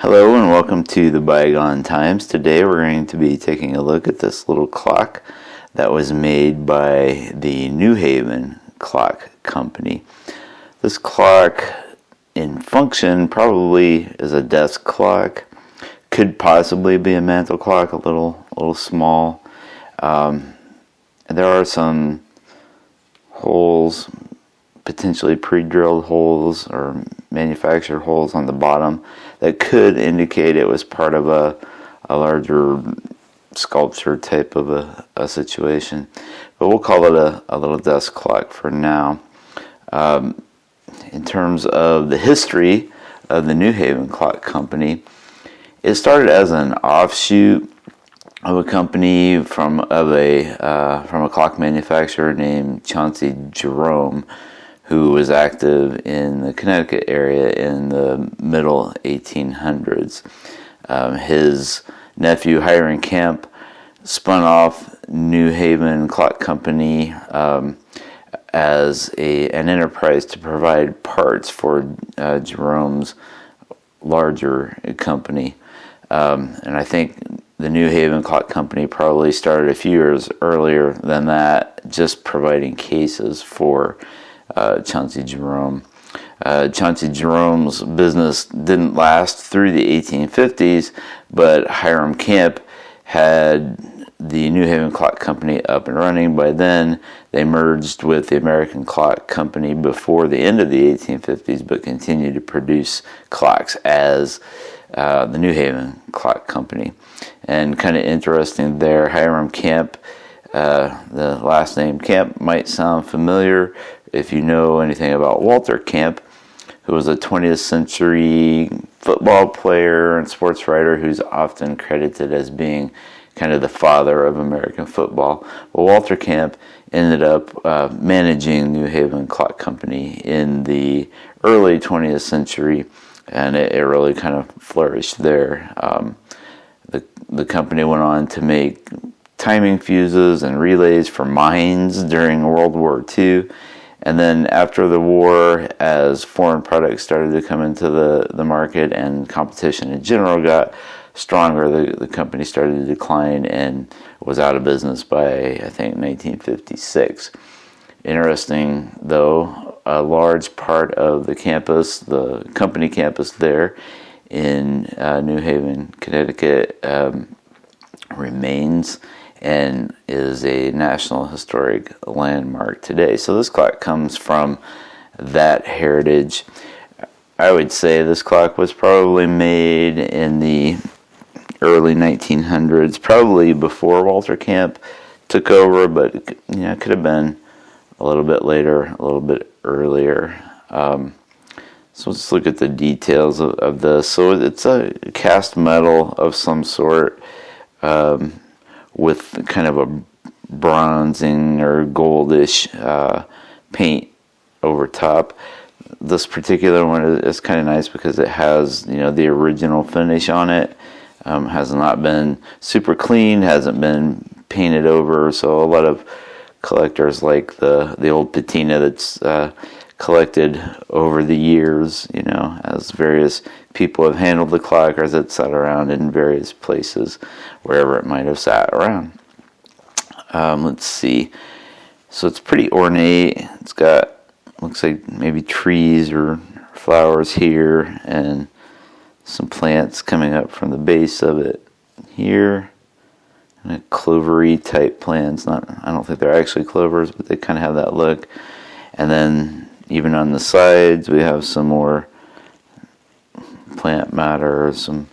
Hello and welcome to the Bygone Times. Today we're going to be taking a look at this little clock that was made by the New Haven Clock Company. This clock in function probably is a desk clock, could possibly be a mantle clock, a little small. There are some holes, potentially pre-drilled holes or manufactured holes on the bottom that could indicate it was part of a larger sculpture type of a situation. But we'll call it a little desk clock for now. In terms of the history of the New Haven Clock Company, it started as an offshoot of a company from a clock manufacturer named Chauncey Jerome, who was active in the Connecticut area in the middle 1800s. His nephew, Hiram Camp, spun off New Haven Clock Company as an enterprise to provide parts for Jerome's larger company. And I think the New Haven Clock Company probably started a few years earlier than that, just providing cases for Chauncey Jerome. Chauncey Jerome's business didn't last through the 1850s, but Hiram Camp had the New Haven Clock Company up and running. By then, they merged with the American Clock Company before the end of the 1850s, but continued to produce clocks as the New Haven Clock Company. And kind of interesting there, Hiram Camp, the last name Camp might sound familiar if you know anything about Walter Camp, who was a 20th century football player and sports writer who's often credited as being kind of the father of American football. Well, Walter Camp ended up managing New Haven Clock Company in the early 20th century, and it really kind of flourished there. The company went on to make timing fuses and relays for mines during World War II. And then after the war, as foreign products started to come into the market and competition in general got stronger, the company started to decline and was out of business by, I think, 1956. Interesting, though, a large part of the campus, the company campus there in New Haven, Connecticut, remains and is a National Historic Landmark today. So this clock comes from that heritage. I would say this clock was probably made in the early 1900s, probably before Walter Camp took over, but it could have been a little bit later, a little bit earlier. So let's look at the details of this. So it's a cast metal of some sort, with kind of a bronzing or goldish paint over top. This particular one is kind of nice because it has, the original finish on it. Has not been super clean, hasn't been painted over. So a lot of collectors like the old patina that's collected over the years, as various people have handled the clock or as it sat around in various places, wherever it might have sat around. Let's see. So it's pretty ornate. It's got, looks like maybe trees or flowers here and some plants coming up from the base of it here. And a clovery type plants. I don't think they're actually clovers, but they kind of have that look. And then even on the sides, we have some more plant matter, some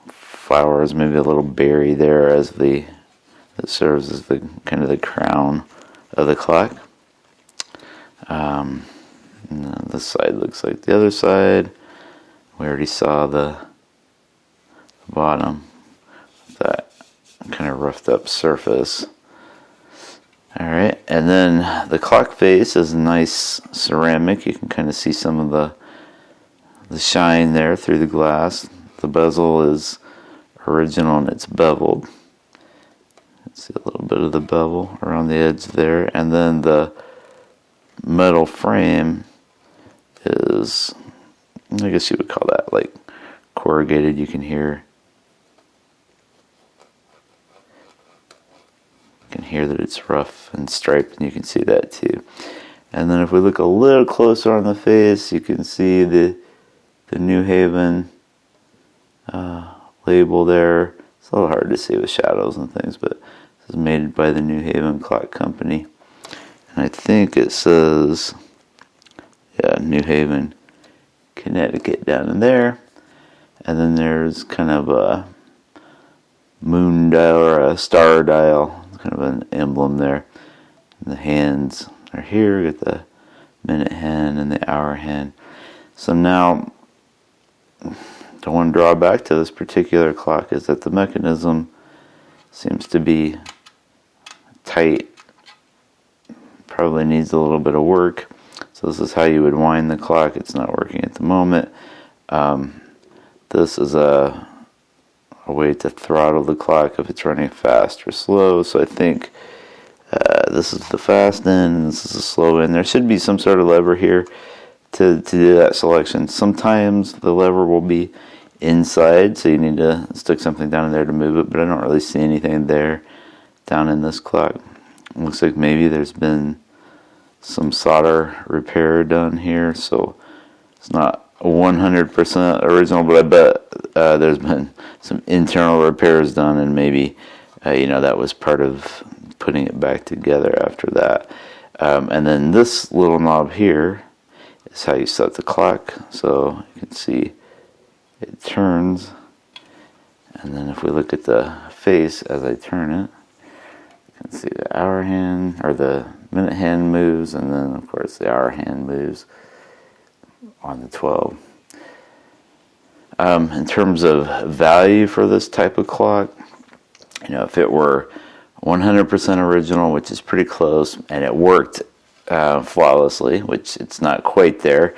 flowers, maybe a little berry there that serves as the kind of the crown of the clock. And this side looks like the other side. We already saw the bottom, that kind of roughed up surface. Alright, and then the clock face is nice ceramic. You can kind of see some of the shine there through the glass. The bezel is original and it's beveled. Let's see a little bit of the bevel around the edge there. And then the metal frame is, I guess you would call that like corrugated. You can hear that it's rough and striped, and you can see that too. And then if we look a little closer on the face, you can see the New Haven label there. It's a little hard to see with shadows and things, but this is made by the New Haven Clock Company. And I think it says, yeah, New Haven, Connecticut down in there. And then there's kind of a moon dial or a star dial, kind of an emblem there. And the hands are here. We got the minute hand and the hour hand. So now, the one drawback to this particular clock is that the mechanism seems to be tight. Probably needs a little bit of work. So this is how you would wind the clock. It's not working at the moment. This is a way to throttle the clock if it's running fast or slow. So I think this is the fast end and this is the slow end. There should be some sort of lever here to do that selection. Sometimes the lever will be inside, so you need to stick something down in there to move it, but I don't really see anything there down in this clock. It looks like maybe there's been some solder repair done here, so it's not 100% original, but I bet there's been some internal repairs done, and maybe that was part of putting it back together after that. And then this little knob here is how you set the clock. So you can see it turns, and then if we look at the face as I turn it, you can see the hour hand or the minute hand moves, and then of course the hour hand moves on the 12. In terms of value for this type of clock, if it were 100% original, which is pretty close, and it worked flawlessly, which it's not quite there,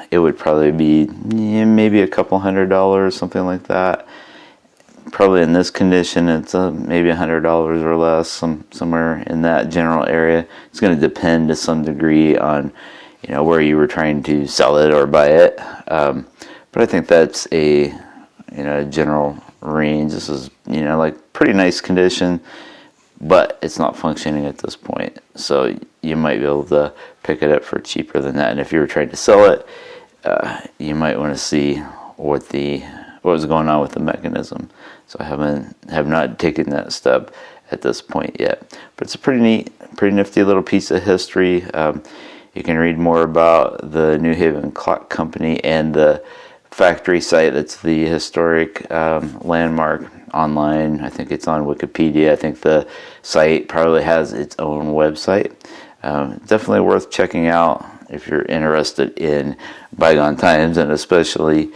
it would probably be maybe a couple $100, something like that. Probably in this condition, it's maybe $100 or less, somewhere in that general area. It's going to depend to some degree on where you were trying to sell it or buy it. But I think that's a general range. This is like pretty nice condition, but it's not functioning at this point. So you might be able to pick it up for cheaper than that. And if you were trying to sell it, you might want to see what was going on with the mechanism. So I have not taken that step at this point yet. But it's a pretty neat, pretty nifty little piece of history. You can read more about the New Haven Clock Company and the factory site that's the historic landmark online. I think it's on Wikipedia. I think the site probably has its own website. Definitely worth checking out if you're interested in bygone times, and especially